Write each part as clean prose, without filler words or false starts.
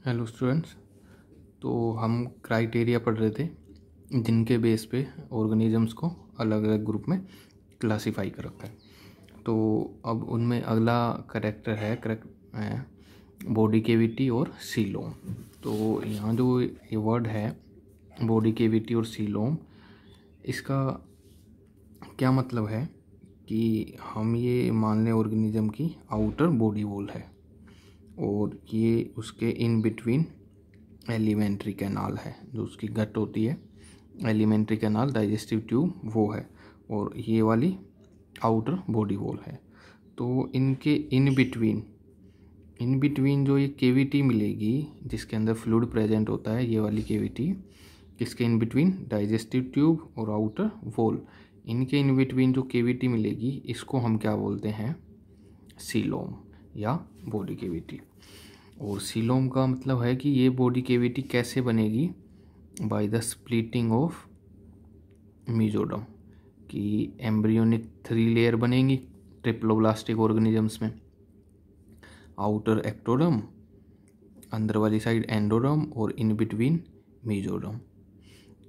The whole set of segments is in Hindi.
Hello students. तो हम क्राइटेरिया पढ़ रहे थे जिनके बेस पे ऑर्गेनिजम्स को अलग अलग ग्रुप में क्लासिफाई कर रखा है। तो अब उनमें अगला करेक्टर है बॉडी कैविटी और सीलोम। तो यहाँ जो ये वर्ड है बॉडी कैविटी और सीलोम, इसका क्या मतलब है कि हम ये मान लें ऑर्गेनिज्म की आउटर बॉडी वॉल है और ये उसके इन बिटवीन एलिमेंट्री कैनाल है, जो उसकी गट होती है एलिमेंट्री कैनाल डाइजेस्टिव ट्यूब वो है, और ये वाली आउटर बॉडी वॉल है। तो इनके इन बिटवीन जो ये केविटी मिलेगी जिसके अंदर फ्लूइड प्रेजेंट होता है, ये वाली केविटी, किसके इन बिटवीन डाइजेस्टिव ट्यूब और आउटर वॉल, इनके इन बिटवीन जो केविटी मिलेगी इसको हम क्या बोलते हैं, सीलोम या बॉडी केविटी। और सीलोम का मतलब है कि ये बॉडी केविटी कैसे बनेगी, by the splitting of mesoderm, कि एम्ब्रियोनिक 3 लेयर बनेंगी ट्रिप्लोब्लास्टिक ऑर्गेनिजम्स में, आउटर एक्टोडम, अंदर वाली साइड एंडोडम और इन बिटवीन मीजोडम।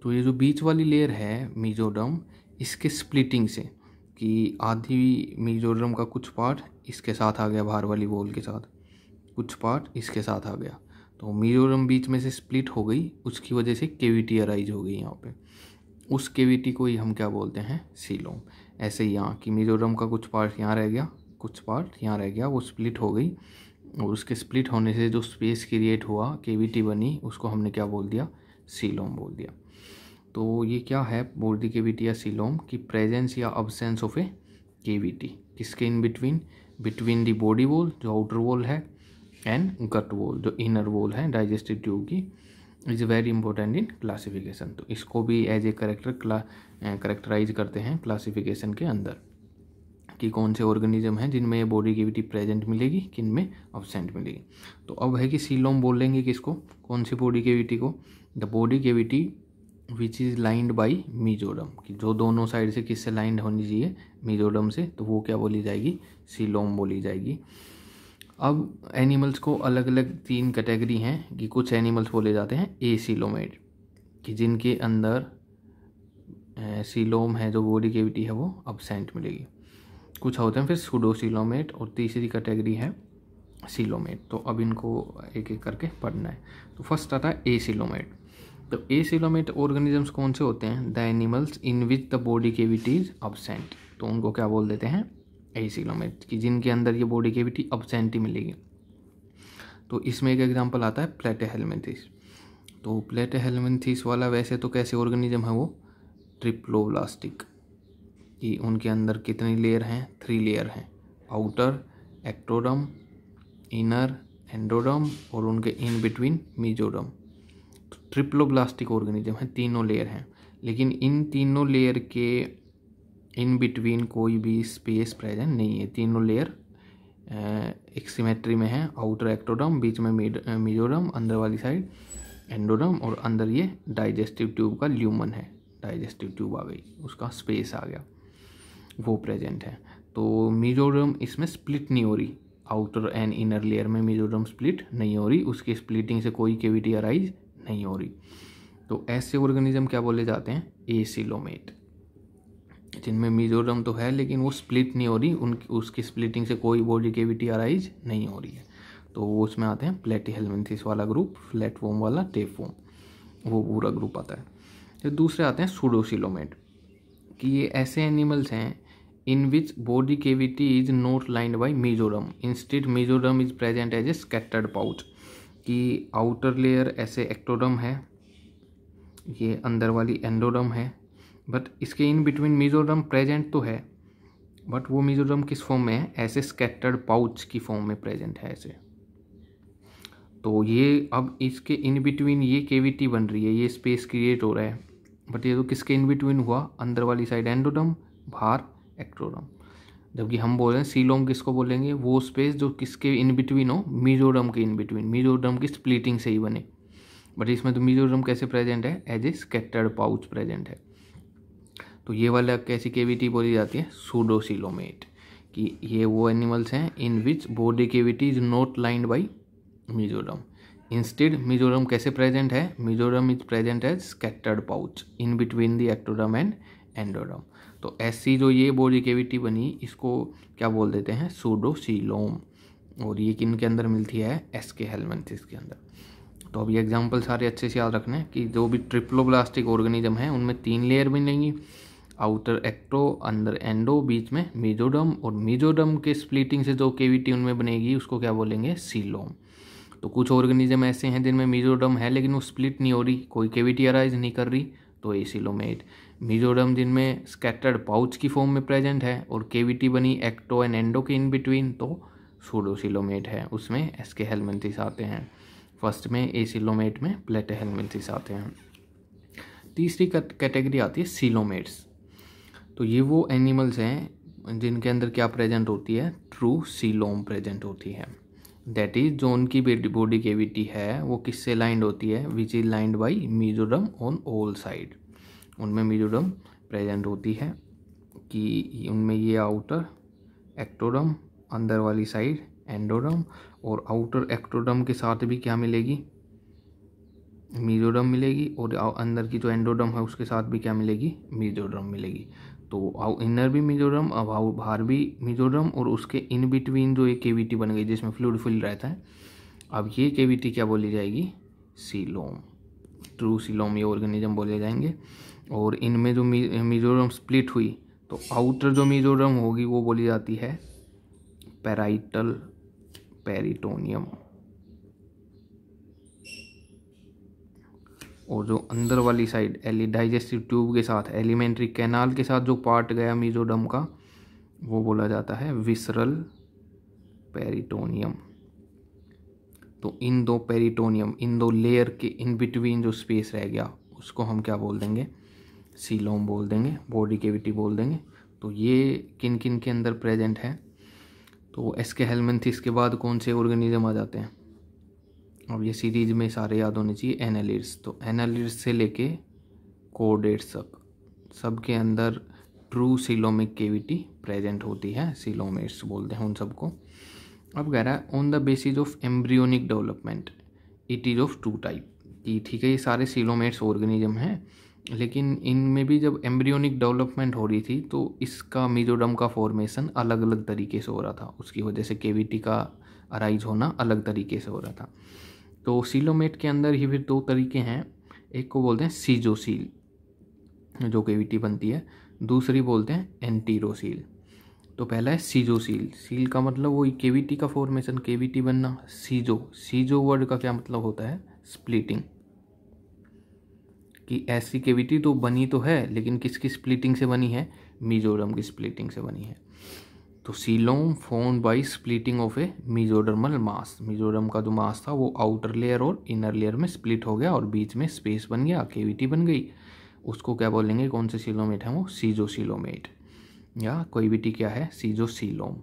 तो ये जो बीच वाली लेयर है मीजोडम, इसके स्प्लिटिंग से कि आधी मीजोडम का कुछ पार्ट इसके साथ आ गया बाहर वाली वॉल के साथ, कुछ पार्ट इसके साथ आ गया, तो मीजोडम बीच में से स्प्लिट हो गई, उसकी वजह से केविटी अराइज हो गई यहाँ पे। उस केविटी को ही हम क्या बोलते हैं, सीलोम। ऐसे ही यहाँ कि मीजोडम का कुछ पार्ट यहाँ रह गया, कुछ पार्ट यहाँ रह गया, वो स्प्लिट हो गई और उसके स्प्लिट होने से जो स्पेस क्रिएट हुआ, केविटी बनी, उसको हमने क्या बोल दिया, सीलोम बोल दिया। तो ये क्या है बॉडी केविटी या सीलोम, की प्रेजेंस या अब्सेंस ऑफ ए केविटी, किसके in between the body wall जो आउटर वॉल है एंड गट वॉल जो इनर वॉल है डाइजेस्टिव ट्यूब की, is very important in classification. तो इसको भी एज ए करेक्टराइज करते हैं क्लासिफिकेशन के अंदर, कि कौन से ऑर्गेनिज्म हैं जिनमें बॉडी केविटी प्रेजेंट मिलेगी, किन में अब्सेंट मिलेगी। तो अब है कि सीलोम बोलेंगे किसको, कौन सी बॉडी केविटी को, the body cavity which is lined by mesoderm, कि जो दोनों साइड से किससे लाइंड होनी चाहिए, मीजोडम से, तो वो क्या बोली जाएगी, सीलोम बोली जाएगी। अब एनिमल्स को अलग अलग 3 कैटेगरी हैं, कि कुछ एनिमल्स बोले जाते हैं एसीलोमेट, कि जिनके अंदर सीलोम है, जो बॉडी केविटी है वो अब्सेंट मिलेगी। कुछ होते हैं फिर सूडोसीलोमेट, और तीसरी कैटेगरी है सीलोमेट। तो अब इनको एक एक करके पढ़ना है। तो फर्स्ट आता है एसीलोमेट। तो एसीलोमेट ऑर्गेनिजम्स कौन से होते हैं, the animals in which the body cavity is absent. तो उनको क्या बोल देते हैं, एसीलोमेट, कि जिनके अंदर ये बॉडी केविटी अब्सेंट ही मिलेगी। तो इसमें एक एग्जांपल आता है प्लेटेहेल्मिन्थेस। तो प्लेटेहेल्मिन्थेस वाला वैसे तो कैसे ऑर्गेनिज्म है वो, ट्रिप्लोब्लास्टिक, कि उनके अंदर कितनी लेयर हैं, 3 लेयर हैं, आउटर एक्टोडम, इनर एंडोडम और उनके इन बिटवीन मीजोडम। तो ट्रिप्लोब्लास्टिक ऑर्गेनिज्म है, तीनों लेयर हैं, लेकिन इन तीनों लेयर के इन बिटवीन कोई भी स्पेस प्रेजेंट नहीं है। तीनों लेयर एक सिमेट्री में है, आउटर एक्टोडम, बीच में मीजोडम, अंदर वाली साइड एंडोडम, और अंदर ये डाइजेस्टिव ट्यूब का ल्यूमन है, डाइजेस्टिव ट्यूब आ गई, उसका स्पेस आ गया, वो प्रेजेंट है। तो मीजोडम इसमें स्प्लिट नहीं हो रही, आउटर एंड इनर लेयर में मीजोडम स्प्लिट नहीं हो रही, उसकी स्प्लिटिंग से कोई केविटी अराइज नहीं हो रही। तो ऐसे ऑर्गेनिज्म क्या बोले जाते हैं, एसीलोमेट, जिनमें मीजोडम तो है लेकिन वो स्प्लिट नहीं हो रही, उसकी स्प्लिटिंग से कोई बॉडी केविटी अराइज नहीं हो रही है। तो वो उसमें आते हैं प्लेटीहेल्मिन्थेस वाला ग्रुप, फ्लैटवर्म वाला, टेपवर्म, वो पूरा ग्रुप आता है। फिर दूसरे आते हैं सूडोसीलोमेट, कि ये ऐसे एनिमल्स हैं in which body cavity is not lined by mesoderm, instead mesoderm is present as a scattered pouch, कि आउटर लेयर ऐसे एक्टोडम है, ये अंदर वाली एंडोडम है, बट इसके इन बिटवीन मीजोडम प्रेजेंट तो है, बट वो मीजोडम किस फॉर्म में है, ऐसे स्कैटर्ड पाउच की फॉर्म में प्रेजेंट है ऐसे। तो ये अब इसके इन बिटवीन ये केविटी बन रही है, ये स्पेस क्रिएट हो रहा है, बट ये तो किसके इन बिटवीन हुआ, अंदर वाली साइड एंडोडम, बाहर एक्टोडम। जबकि हम बोल रहे हैं सीलोम किसको बोलेंगे, वो स्पेस जो किसके इन बिटवीन हो, मीजोडम के इन बिटवीन, मीजोडम की स्प्लिटिंग से ही बने। बट इसमें तो मीजोडम कैसे प्रेजेंट है, as a scattered pouch present है। तो ये वाला कैसी केविटी बोली जाती है, सूडोसीलोमेट, कि ये वो एनिमल्स हैं in which body cavity is not lined by mesoderm, instead mesoderm कैसे प्रेजेंट है, mesoderm is present as scattered pouch in between the ectoderm and endoderm. तो ऐसी जो ये बॉडी कैविटी बनी इसको क्या बोल देते हैं, सूडोसीलोम। और ये किन के अंदर मिलती है, एसके हेलमिंथेस के अंदर। तो अब ये एग्जाम्पल सारे अच्छे से याद रखने कि जो भी ट्रिप्लोब्लास्टिक ऑर्गेनिज्म है उनमें 3 लेयर मिलेंगी, आउटर एक्टो, अंदर एंडो, बीच में मेजोडर्म। और मेजोडर्म के स्प्लिटिंग से जो केविटी उनमें बनेगी उसको क्या बोलेंगे, सीलोम। तो कुछ ऑर्गेनिज्म ऐसे हैं जिनमें मेजोडर्म है लेकिन वो स्प्लिट नहीं हो रही, कोई केविटी अराइज नहीं कर रही, तो एसिलोमेट। मेजोडर्म जिनमें स्कैटर्ड पाउच की फॉर्म में प्रेजेंट है और केविटी बनी एक्टो एंड एंडो के इन बिटवीन, तो सूडोसिलोमेट है, उसमें एसके हेलमिंथेस आते हैं। फर्स्ट में एसिलोमेट में प्लेटेहेलमिंथेस आते हैं। तीसरी कैटेगरी आती है सीलोमेट्स। तो ये वो एनिमल्स हैं जिनके अंदर क्या प्रेजेंट होती है, ट्रू सीलोम प्रेजेंट होती है। दैट इज जो उनकी बॉडी कैविटी है वो किससे लाइंड होती है, which is lined by mesoderm on all side. उनमें मेजोडर्म प्रेजेंट होती है कि उनमें ये आउटर एक्टोडर्म, अंदर वाली साइड एंडोडर्म, और आउटर एक्टोडर्म के साथ भी क्या मिलेगी, मेजोडर्म मिलेगी, और अंदर की जो एंडोडर्म है उसके साथ भी क्या मिलेगी, मेजोडर्म मिलेगी। तो इनर भी मेजोडर्म, अब बाहर भी मेजोडर्म, और उसके इन बिटवीन जो एक केविटी बन गई जिसमें फ्लूइड फिल रहता है, अब ये केविटी क्या बोली जाएगी, सीलोम। ट्रू सीलोम ये ऑर्गेनिज्म बोले जाएंगे। और इनमें जो मेजोडर्म स्प्लिट हुई तो आउटर जो मेजोडर्म होगी वो बोली जाती है पैराइटल पेरिटोनियम, और जो अंदर वाली साइड डाइजेस्टिव ट्यूब के साथ एलिमेंट्री कैनाल के साथ जो पार्ट गया मेजोडर्म का वो बोला जाता है विसरल पेरिटोनियम। तो इन दो पेरिटोनियम, इन दो लेयर के इन बिटवीन जो स्पेस रह गया उसको हम क्या बोल देंगे, सीलोम बोल देंगे, बॉडी कैविटी बोल देंगे। तो ये किन किन के अंदर प्रेजेंट है, तो एसके हेलमिंथेस के बाद कौन से ऑर्गेनिज्म आ जाते हैं, अब ये सीरीज में सारे याद होने चाहिए, एनालिड्स। तो एनालिड्स से लेके कोडेट्स तक सबके अंदर ट्रू सीलोमिक केविटी प्रेजेंट होती है, सीलोमेट्स बोलते हैं उन सबको। अब कह रहा है on the basis of embryonic development it is of 2 type, कि ठीक है ये सारे सीलोमेट्स ऑर्गेनिज्म हैं लेकिन इनमें भी जब एम्ब्रियोनिक डेवलपमेंट हो रही थी तो इसका मेजोडर्म का फॉर्मेशन अलग अलग तरीके से हो रहा था, उसकी वजह से केविटी का अराइज होना अलग तरीके से हो रहा था। तो सीलोमेट के अंदर ही फिर 2 तरीके हैं, एक को बोलते हैं सीजोसील जो केविटी बनती है, दूसरी बोलते हैं एंटीरोसील। तो पहला है सीजोसील, सील का मतलब वही केविटी का फॉर्मेशन, केविटी बनना। सीजो वर्ड का क्या मतलब होता है, स्प्लिटिंग, कि ऐसी केविटी तो बनी तो है लेकिन किसकी स्प्लिटिंग से बनी है, मेजोडर्म की स्प्लिटिंग से बनी है। तो coelom formed by splitting of A mesodermal mass, mesoderm का जो मास था वो आउटर लेयर और इनर लेयर में स्प्लिट हो गया और बीच में स्पेस बन गया, केविटी बन गई, उसको क्या बोलेंगे, कौन से सीलोमेट है वो, सीजोसीलोमेट, या केविटी क्या है, सीजोसीलोम।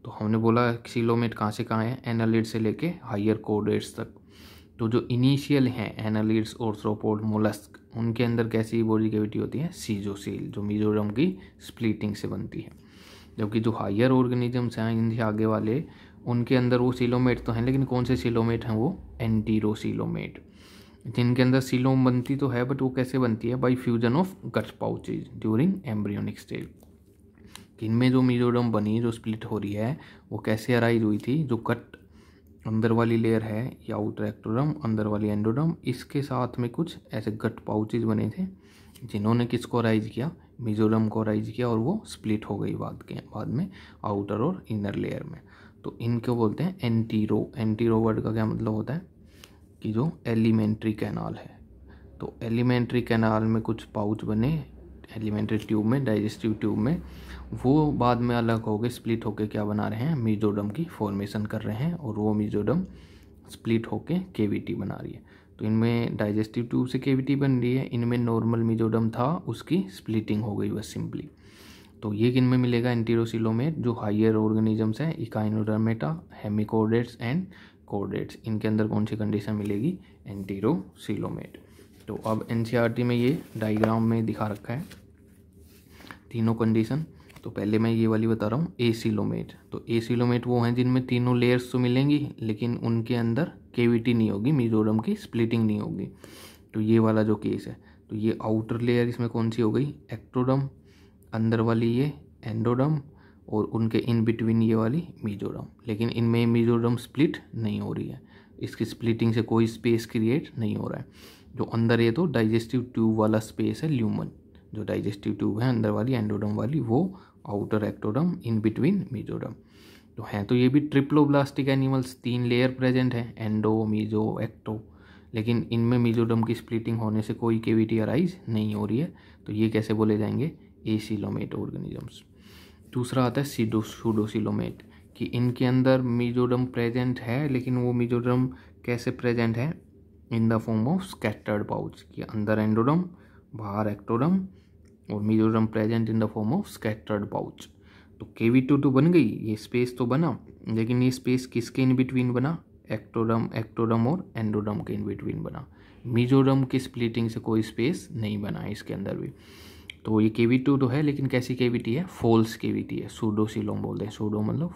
तो हमने बोला सीलोमेट कहाँ से कहाँ है, एनालिड से लेके हायर कोडेट्स तक। तो जो इनिशियल हैं एनालिड्स, ऑर्थ्रोपोड, मोलस्क, उनके अंदर कैसी बॉडी कैविटी होती है, सीजोसील, जो मेजोडर्म की स्प्लिटिंग से बनती है। जबकि जो हायर ऑर्गेनिजम्स हैं इनसे आगे वाले, उनके अंदर वो सीलोमेट तो हैं लेकिन कौन से सीलोमेट हैं वो, एंटीरोसीलोमेट, जिनके अंदर सीलोम बनती तो है बट वो कैसे बनती है, by fusion of gut pouches during embryonic stage. इनमें जो मेजोडर्म बनी, जो स्प्लिट हो रही है, वो कैसे अराइज हुई थी, जो गट अंदर वाली लेयर है या आउटर एक्टोडर्म, अंदर वाली एंडोडर्म, इसके साथ में कुछ ऐसे गट पाउचेज बने थे जिन्होंने किसको अराइज किया, मेजोडर्म को अराइज किया, और वो स्प्लिट हो गई बाद में आउटर और इनर लेयर में। तो इनको बोलते हैं एंटीरो। एंटीरो वर्ड का क्या मतलब होता है कि जो एलिमेंट्री कैनाल है, तो एलिमेंट्री कैनाल में कुछ पाउच बने एलिमेंट्री ट्यूब में, डाइजेस्टिव ट्यूब में, वो बाद में अलग हो गए, स्प्लिट होके क्या बना रहे हैं, मेजोडर्म की फॉर्मेशन कर रहे हैं, और वो मेजोडर्म स्प्लिट होके केविटी बना रही है। तो इनमें डाइजेस्टिव ट्यूब से केविटी बन रही है, इनमें नॉर्मल मेजोडर्म था उसकी स्प्लिटिंग हो गई बस सिंपली। तो ये किन में मिलेगा, एंटीरोसीलोमेट, जो हायर ऑर्गेनिजम्स हैं, इकाइनोडर्मेटा, हेमिकोडेट्स एंड कोडेट्स, इनके अंदर कौन सी कंडीशन मिलेगी, एंटीरोसीलोमेट। तो अब एनसीईआरटी में ये डायग्राम में दिखा रखा है तीनों कंडीशन। तो पहले मैं ये वाली बता रहा हूँ, एसीलोमेट। तो एसीलोमेट वो हैं जिनमें तीनों लेयर्स तो मिलेंगी लेकिन उनके अंदर केविटी नहीं होगी, मीजोरम की स्प्लिटिंग नहीं होगी। तो ये वाला जो केस है, तो ये आउटर लेयर इसमें कौन सी हो गई, एक्टोडर्म, अंदर वाली ये एंडोडर्म, और उनके इन बिटवीन ये वाली मीजोरम। लेकिन इनमें मीजोरम स्प्लिट नहीं हो रही है, इसकी स्प्लिटिंग से कोई स्पेस क्रिएट नहीं हो रहा है। जो अंदर ये तो डाइजेस्टिव ट्यूब वाला स्पेस है, ल्यूमन, जो डाइजेस्टिव ट्यूब है अंदर वाली एंडोडर्म वाली, वो outer ectoderm, in between Mizoram. तो हैं तो ये भी ट्रिप्लोब्लास्टिक एनिमल्स, 3 लेयर प्रेजेंट है, एंडो, मीजो, एक्टो, लेकिन इनमें मीजोडर्म की स्प्लिटिंग होने से कोई केविटी अराइज नहीं हो रही है। तो ये कैसे बोले जाएंगे, एसिलोमेट ऑर्गेनिजम्स। दूसरा आता है सूडोसिलोमेट, कि इनके अंदर मीजोडर्म प्रेजेंट है, लेकिन वो मीजोडर्म कैसे प्रेजेंट है, in the form of scattered pouch, कि अंदर एंडोडर्म, बाहर एक्टोडर्म, और mesoderm present in the form of scattered pouch. तो केविटी तो बन गई, ये स्पेस तो बना, लेकिन ये स्पेस किसके इन बिटवीन बना, एक्टोडर्म और एंडोडर्म के इन बिटवीन बना। मीजोडर्म की स्प्लिटिंग से कोई स्पेस नहीं बना है इसके अंदर भी। तो ये केविटी तो है, लेकिन कैसी केविटी है, फॉल्स केविटी है, सूडोसिलोम बोलते हैं। सूडो मतलब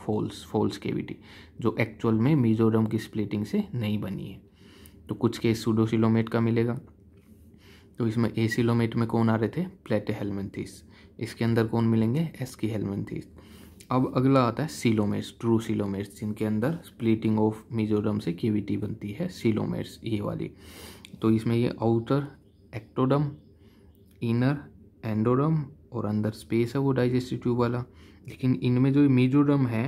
फॉल्स केविटी, जो एक्चुअल में मीजोडर्म की स्प्लिटिंग से नहीं बनी है। तो कुछ केस सूडोसिलोमेट का मिलेगा। तो इसमें एसिलोमेट में कौन आ रहे थे, प्लेटेहेल्मिन्थेस, इसके अंदर कौन मिलेंगे, एस्कीहेल्मिन्थेस। अब अगला आता है सीलोमेट्स, ट्रू सीलोमेट्स, जिनके अंदर स्प्लिटिंग ऑफ मीजोडर्म से केविटी बनती है, सीलोमेट्स ये वाली। तो इसमें ये आउटर एक्टोडर्म, इनर एंडोडर्म, और अंदर स्पेस है वो डाइजेस्टिव ट्यूब वाला। लेकिन इनमें जो मीजोडर्म है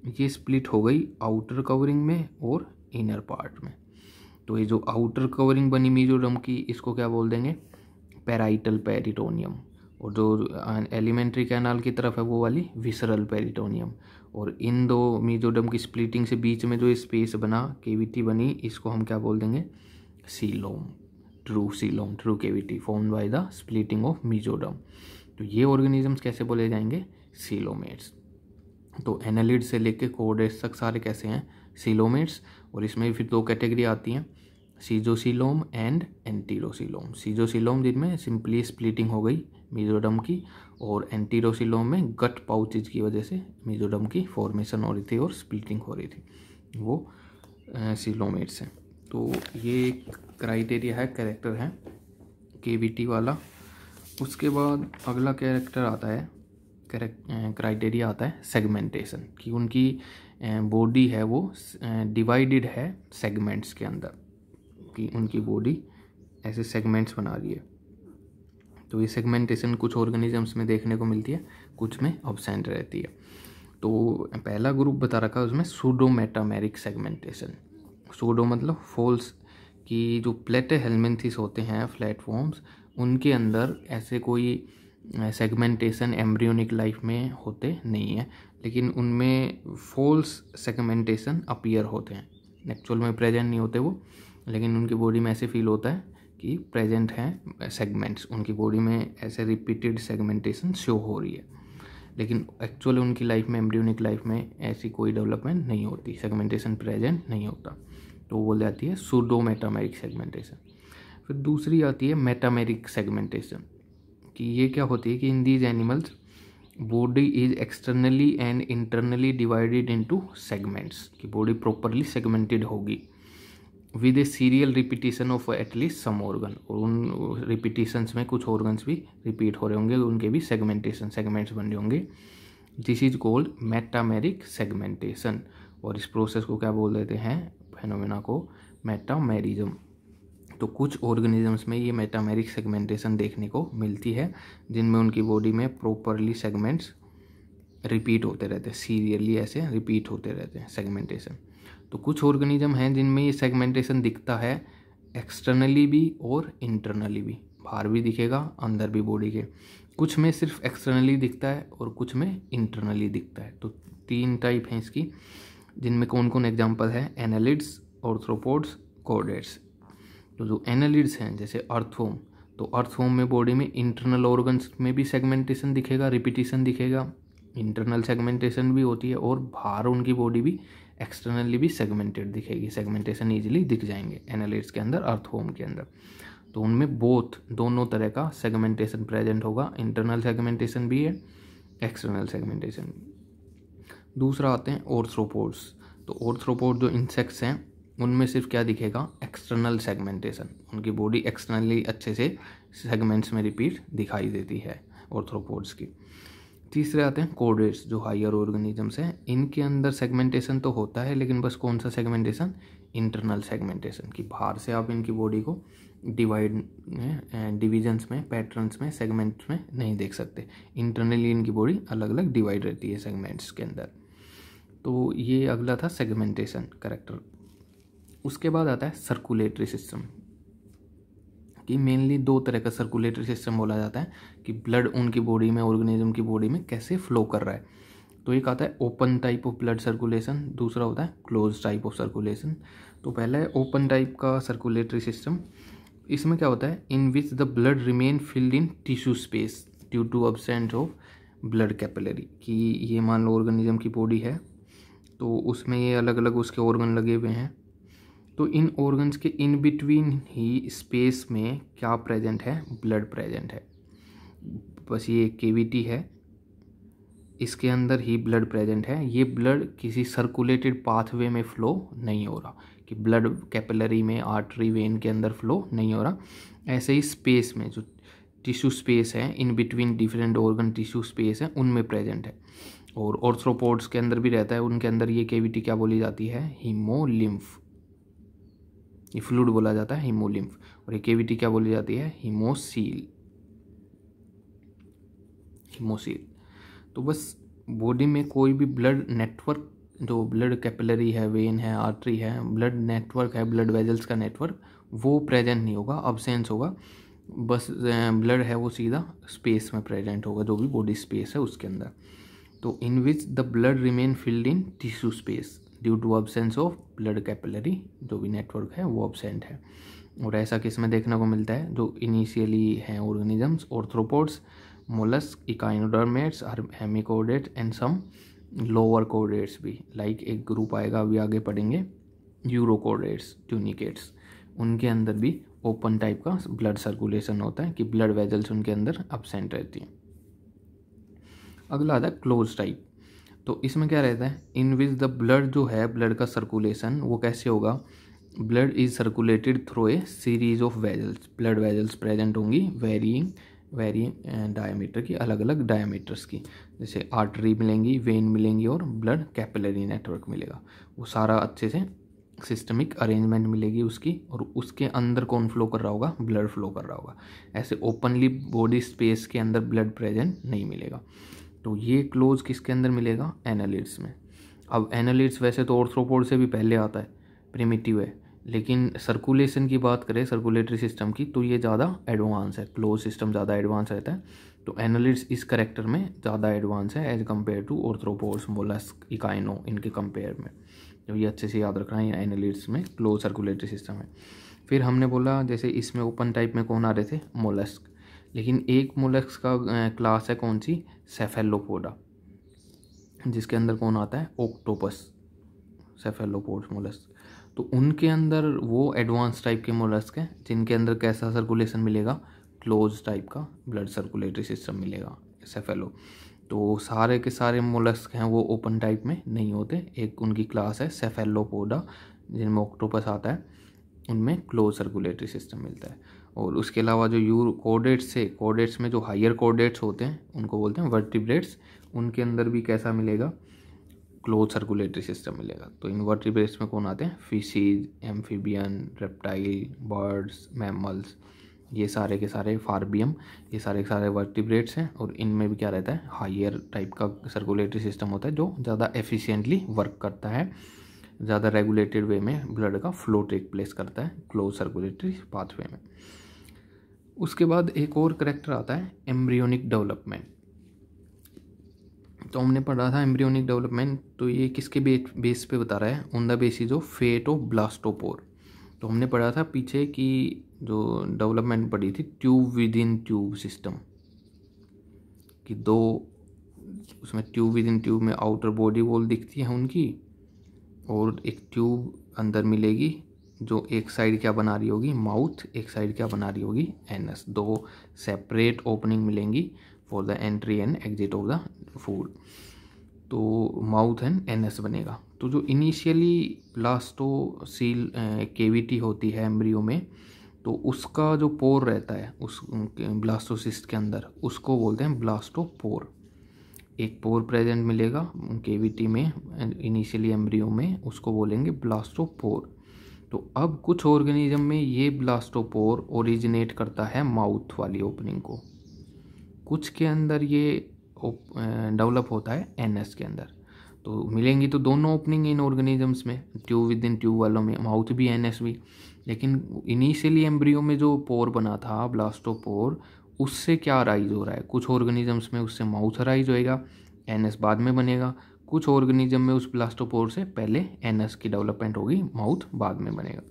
ये स्प्लिट हो गई आउटर कवरिंग में और इनर पार्ट में। तो ये जो आउटर कवरिंग बनी मीजोडर्म की, इसको क्या बोल देंगे, पैराइटल पेरिटोनियम, और जो एलिमेंट्री कैनाल की तरफ है वो वाली विसरल पेरिटोनियम। और इन दो मीजोडर्म की स्प्लिटिंग से बीच में जो स्पेस बना, केविटी बनी, इसको हम क्या बोल देंगे, coelom, true cavity formed by the splitting of mesoderm. तो ये ऑर्गेनिजम्स कैसे बोले जाएंगे, सीलोमेट्स। तो एनालिड से लेके कोडेट्स तक सारे कैसे हैं, सीलोमेट्स। और इसमें फिर 2 कैटेगरी आती हैं, सीजोसीलोम एंड एंटीरोसीलोम। सीजोसीलोम जिनमें सिंपली स्प्लिटिंग हो गई मीजोडर्म की, और एंटीरोसीलोम में गट पाउचेज की वजह से मीजोडर्म की फॉर्मेशन हो रही थी और स्प्लिटिंग हो रही थी, वो सीलोमेट्स हैं। तो ये क्राइटेरिया है, कैरेक्टर है केविटी वाला। उसके बाद अगला कैरेक्टर आता है, क्राइटेरिया आता है सेगमेंटेशन, कि उनकी बॉडी है वो डिवाइडेड है सेगमेंट्स के अंदर, कि उनकी बॉडी ऐसे सेगमेंट्स बना रही है। तो ये सेगमेंटेशन कुछ ऑर्गेनिजम्स में देखने को मिलती है, कुछ में अब्सेंट रहती है। तो पहला ग्रुप बता रखा है उसमें सूडो मेटामेरिक सेगमेंटेशन। सूडो मतलब फॉल्स, कि जो प्लेटेहेल्मिन्थेस होते हैं प्लेटफॉर्म्स, उनके अंदर ऐसे कोई सेगमेंटेशन एम्ब्रियोनिक लाइफ में होते नहीं है, लेकिन उनमें फॉल्स सेगमेंटेशन अपीयर होते हैं, एक्चुअल में प्रेजेंट नहीं होते वो, लेकिन उनकी बॉडी में ऐसे फील होता है कि प्रेजेंट हैं सेगमेंट्स, उनकी बॉडी में ऐसे रिपीटेड सेगमेंटेशन शो हो रही है, लेकिन एक्चुअली उनकी लाइफ में, एम्ब्रियोनिक लाइफ में ऐसी कोई डेवलपमेंट नहीं होती, सेगमेंटेशन प्रेजेंट नहीं होता। तो वो बोल जाती है सूडो मेटामेरिक सेगमेंटेशन। फिर दूसरी आती है मेटामेरिक सेगमेंटेशन, कि ये क्या होती है कि in these animals body is externally and internally divided into segments, कि बॉडी प्रॉपरली सेगमेंटेड होगी with a serial repetition of at least some organ, और उन रिपीटिशंस में कुछ ऑर्गन्स भी रिपीट हो रहे होंगे, उनके भी सेगमेंट्स बन रहे होंगे। This is called metameric segmentation, और इस प्रोसेस को क्या बोल देते हैं, फेनोमेना को मेटामेरिज्म। तो कुछ ऑर्गेनिजम्स में ये मेटामेरिक सेगमेंटेशन देखने को मिलती है, जिनमें उनकी बॉडी में प्रॉपरली सेगमेंट्स रिपीट होते रहते हैं, सीरियली ऐसे रिपीट होते रहते हैं सेगमेंटेशन। तो कुछ ऑर्गेनिज्म हैं जिनमें ये सेगमेंटेशन दिखता है एक्सटर्नली भी और इंटरनली भी, बाहर भी दिखेगा अंदर भी बॉडी के। कुछ में सिर्फ एक्सटर्नली दिखता है और कुछ में इंटरनली दिखता है। तो 3 टाइप हैं इसकी, जिनमें कौन कौन एग्जांपल है, एनालिड्स, ऑर्थ्रोपोड्स, कॉर्डेट्स। तो जो एनालिड्स हैं जैसे अर्थवॉर्म, तो अर्थवॉर्म में बॉडी में इंटरनल ऑर्गन्स में भी सेगमेंटेशन दिखेगा, रिपीटिशन दिखेगा, इंटरनल सेगमेंटेशन भी होती है, और बाहर उनकी बॉडी भी एक्सटर्नली भी सेगमेंटेड दिखेगी, सेगमेंटेशन ईजिली दिख जाएंगे एनालिड्स के अंदर, अर्थवॉर्म के अंदर। तो उनमें दोनों तरह का सेगमेंटेशन प्रेजेंट होगा, इंटरनल सेगमेंटेशन भी है, एक्सटर्नल सेगमेंटेशन भी। दूसरा आते हैं ऑर्थ्रोपोड्स। तो ऑर्थ्रोपोड जो इंसेक्ट्स हैं उनमें सिर्फ क्या दिखेगा, एक्सटर्नल सेगमेंटेशन, उनकी बॉडी एक्सटर्नली अच्छे से सेगमेंट्स में रिपीट दिखाई देती है ऑर्थ्रोपोड्स की। तीसरे आते हैं कोडेट्स, जो हायर ऑर्गेनिजम्स हैं, इनके अंदर सेगमेंटेशन तो होता है, लेकिन बस कौन सा सेगमेंटेशन, इंटरनल सेगमेंटेशन, कि बाहर से आप इनकी बॉडी को डिविजन्स में, पैटर्न्स में, सेगमेंट्स में नहीं देख सकते। इंटरनली इनकी बॉडी अलग अलग डिवाइड रहती है सेगमेंट्स के अंदर। तो ये अगला था सेगमेंटेशन कैरेक्टर। उसके बाद आता है सर्कुलेटरी सिस्टम, कि मेनली दो तरह का सर्कुलेटरी सिस्टम बोला जाता है कि ब्लड उनकी बॉडी में, ऑर्गेनिज्म की बॉडी में कैसे फ्लो कर रहा है। तो एक आता है open type of blood circulation, दूसरा होता है क्लोज टाइप ऑफ सर्कुलेशन। तो पहला है ओपन टाइप का सर्कुलेटरी सिस्टम। इसमें क्या होता है, in which the blood remain filled in tissue space due to absence of blood capillary, कि ये मान लो ऑर्गेनिज्म की बॉडी है, तो उसमें ये अलग अलग उसके ऑर्गन लगे हुए हैं, तो इन ऑर्गन्स के इन बिटवीन ही स्पेस में क्या प्रेजेंट है, ब्लड प्रेजेंट है। बस ये एक केविटी है, इसके अंदर ही ब्लड प्रेजेंट है। ये ब्लड किसी सर्कुलेटेड पाथवे में फ्लो नहीं हो रहा, कि ब्लड कैपिलरी में, आर्टरी, वेन के अंदर फ्लो नहीं हो रहा। ऐसे ही स्पेस में, जो टिश्यू स्पेस है, in between different organ tissue space है, उनमें प्रेजेंट है। और ऑर्थ्रोपोड्स के अंदर भी रहता है, उनके अंदर ये केविटी क्या बोली जाती है, हीमोलिम्फ, ये फ्लूइड बोला जाता है हीमोलिम्फ। और ये केविटी क्या बोली जाती है, हीमोसील, हीमोसील। तो बस बॉडी में कोई भी ब्लड नेटवर्क, जो ब्लड कैपिलरी है, वेन है, आर्टरी है, ब्लड नेटवर्क है, ब्लड वेजल्स का नेटवर्क, वो प्रेजेंट नहीं होगा, अब्सेंस होगा। बस ब्लड है वो सीधा स्पेस में प्रेजेंट होगा, जो भी बॉडी स्पेस है उसके अंदर। तो in which the blood remain filled in tissue space due to absence of blood capillary, जो भी नेटवर्क है वो अब्सेंट है। और ऐसा किस में देखने को मिलता है, जो इनिशियली हैं organisms, arthropods, mollusc, echinoderms, hemichordates and some lower chordates भी। लाइक एक ग्रुप आएगा, अभी आगे पढ़ेंगे, यूरोकोडेट्स, ट्यूनिकेट्स, उनके अंदर भी ओपन टाइप का ब्लड सर्कुलेशन होता है, कि ब्लड वेजल्स उनके अंदर अब्सेंट रहती हैं। अगला आता है क्लोज टाइप। तो इसमें क्या रहता है, इन विच द ब्लड जो है, ब्लड का सर्कुलेशन वो कैसे होगा, blood is circulated through a series of vessels, blood vessels present होंगी, वेरियंग डायमीटर की, अलग अलग डायमीटर्स की, जैसे आर्टरी मिलेंगी, वेन मिलेंगी और ब्लड कैपिलरी नेटवर्क मिलेगा। वो सारा अच्छे से सिस्टमिक अरेंजमेंट मिलेगी उसकी, और उसके अंदर कौन फ्लो कर रहा होगा, ब्लड फ्लो कर रहा होगा। ऐसे ओपनली बॉडी स्पेस के अंदर ब्लड प्रेजेंट नहीं मिलेगा। तो ये क्लोज किसके अंदर मिलेगा, एनालिड्स में। अब एनालिड्स वैसे तो ऑर्थ्रोपोड से भी पहले आता है, प्रिमिटिव है, लेकिन सर्कुलेशन की बात करें, सर्कुलेटरी सिस्टम की, तो ये ज़्यादा एडवांस है, क्लोज सिस्टम ज़्यादा एडवांस रहता है। तो एनालिड्स इस करेक्टर में ज़्यादा एडवांस है as compare to arthropods, mollusc, echino, इनके कंपेयर में। तो ये अच्छे से याद रखना है, एनालिड्स में क्लोज सर्कुलेटरी सिस्टम है। फिर हमने बोला जैसे इसमें ओपन टाइप में कौन आ रहे थे, मोलस्क, लेकिन एक मोलस्क का क्लास है कौन सी, सेफेलोपोडा, जिसके अंदर कौन आता है, ऑक्टोपस, सेफेलोपोड्स मोलस्क। तो उनके अंदर वो एडवांस टाइप के मोलस्क हैं, जिनके अंदर कैसा सर्कुलेशन मिलेगा, क्लोज टाइप का ब्लड सर्कुलेटरी सिस्टम मिलेगा, सेफेलो। तो सारे के सारे मोलस्क हैं वो ओपन टाइप में नहीं होते, एक उनकी क्लास है सेफेलोपोडा, जिनमें ऑक्टोपस आता है, उनमें क्लोज सर्कुलेटरी सिस्टम मिलता है। और उसके अलावा जो यूरोकोडेट्स है, कोडेट्स में जो हायर कोडेट्स होते हैं उनको बोलते हैं वर्टिब्रेट्स, उनके अंदर भी कैसा मिलेगा, क्लोज सर्कुलेटरी सिस्टम मिलेगा। तो इन वर्टिब्रेट्स में कौन आते हैं, fishes, amphibian, reptile, birds, mammals, ये सारे के सारे, फार्बियम, ये सारे के सारे वर्टिब्रेट्स हैं। और इनमें भी क्या रहता है, हायर टाइप का सर्कुलेटरी सिस्टम होता है, जो ज़्यादा एफिशिएंटली वर्क करता है, ज़्यादा रेगुलेटेड वे में ब्लड का फ्लो टेक प्लेस करता है क्लोज सर्कुलेटरी पाथवे में। उसके बाद एक और करेक्टर आता है एम्ब्रियोनिक डेवलपमेंट। तो हमने पढ़ा था एम्ब्रियोनिक डेवलपमेंट, तो ये किसके बेस पे बता रहा है, on the basis of fate of blastopore. तो हमने पढ़ा था पीछे की जो डेवलपमेंट पढ़ी थी, tube with in tube system, कि दो उसमें ट्यूब विद इन ट्यूब में आउटर बॉडी वॉल दिखती है उनकी, और एक ट्यूब अंदर मिलेगी, जो एक साइड क्या बना रही होगी, माउथ, एक साइड क्या बना रही होगी, एनस। दो सेपरेट ओपनिंग मिलेंगी for the entry and exit of the food. तो माउथ एंड एनएस बनेगा। तो जो इनिशियली ब्लास्टोसील केविटी होती है एम्ब्रियो में, तो उसका जो पोर रहता है उस ब्लास्टोसिस्ट के अंदर, उसको बोलते हैं ब्लास्टोपोर। एक पोर प्रेजेंट मिलेगा केविटी में इनिशियली एम्ब्रियो में, उसको बोलेंगे ब्लास्टोपोर। तो अब कुछ ऑर्गेनिज्म में ये ब्लास्टोपोर ओरिजिनेट करता है माउथ वाली ओपनिंग को, कुछ के अंदर ये डेवलप होता है एनएस के अंदर। तो मिलेंगी तो दोनों ओपनिंग इन ऑर्गेनिजम्स में, ट्यूब विद इन ट्यूब वालों में माउथ भी एनएस भी। लेकिन इनिशियली एम्ब्रियो में जो पोर बना था ब्लास्टोपोर, उससे क्या राइज हो रहा है, कुछ ऑर्गेनिजम्स में उससे माउथ राइज होएगा, एनएस बाद में बनेगा। कुछ ऑर्गेनिज्म में उस ब्लास्टोपोर से पहले एनएस की डेवलपमेंट होगी, माउथ बाद में बनेगा।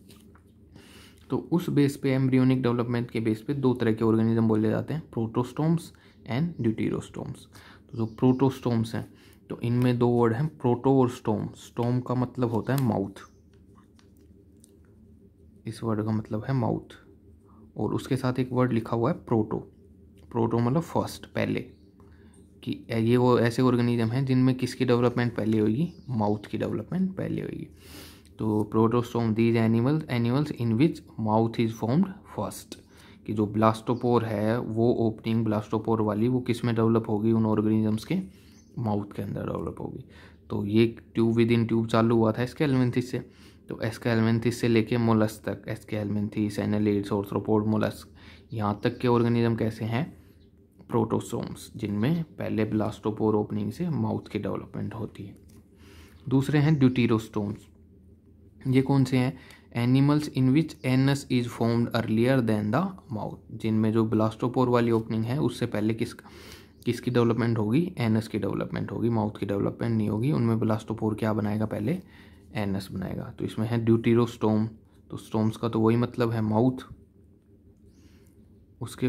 तो उस बेस पे एम्ब्रियोनिक डेवलपमेंट के बेस पे दो तरह के ऑर्गेनिज्म बोले जाते हैं, प्रोटोस्टोम्स एंड ड्यूटेरोस्टोम्स। तो जो प्रोटोस्टोम्स हैं, तो इनमें दो वर्ड हैं, प्रोटो और स्टोम। स्टोम का मतलब होता है माउथ, इस वर्ड का मतलब है माउथ, और उसके साथ एक वर्ड लिखा हुआ है प्रोटो। प्रोटो मतलब फर्स्ट, पहले, कि ये वो ऐसे ऑर्गेनिज्म हैं जिनमें किसकी डेवलपमेंट पहले होगी, माउथ की डेवलपमेंट पहले होगी। तो protostome these animals in which mouth is formed first, कि जो ब्लास्टोपोर है वो ओपनिंग ब्लास्टोपोर वाली वो किस में डेवलप होगी, उन ऑर्गेनिजम्स के माउथ के अंदर डेवलप होगी। तो ये ट्यूब विद इन ट्यूब चालू हुआ था एस्केलमेंथिस से, तो एस्केलमेंथिस से लेके मोलस्क तक, एस्केलमेंथिस, एनालिड्स, ऑर्थ्रोपोड, मोलस्क, यहाँ तक के ऑर्गेनिज्म कैसे हैं, प्रोटोसोम्स, जिनमें पहले ब्लास्टोपोर ओपनिंग से माउथ की डेवलपमेंट होती है। दूसरे हैं ड्यूटेरोस्टोम्स। ये कौन से हैं, animals in which anus is formed earlier than the mouth, जिनमें जो ब्लास्टोपोर वाली ओपनिंग है उससे पहले किसकी डेवलपमेंट होगी, एनस की डेवलपमेंट होगी, माउथ की डेवलपमेंट नहीं होगी। उनमें ब्लास्टोपोर क्या बनाएगा, पहले एनस बनाएगा। तो इसमें है ड्यूटेरोस्टोम, तो स्टोम्स का तो वही मतलब है माउथ, उसके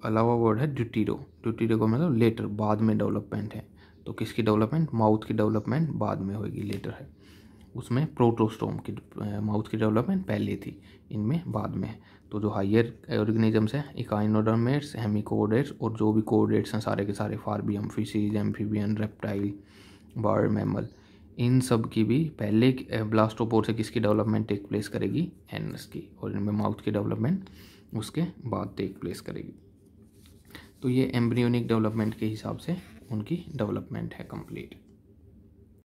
अलावा वर्ड है ड्यूटेरो। ड्यूटेरो का मतलब लेटर, बाद में डेवलपमेंट है। तो किसकी डेवलपमेंट, माउथ की डेवलपमेंट बाद में होगी, लेटर है। उसमें प्रोटोस्टोम की माउथ की डेवलपमेंट पहले थी, इनमें बाद में है। तो जो हायर ऑर्गेनिजम्स हैं, इकाइनोडर्मेट्स, हेमिकोडेट्स, और जो भी कोडेट्स हैं सारे के सारे, फार्बियम, fishes, amphibian, reptile, bird, mammal, इन सब की भी पहले ब्लास्टोपोर से किसकी डेवलपमेंट टेक प्लेस करेगी, एनस की, और इनमें माउथ की डेवलपमेंट उसके बाद टेक प्लेस करेगी। तो ये एम्ब्रियोनिक डेवलपमेंट के हिसाब से उनकी डेवलपमेंट है कंप्लीट।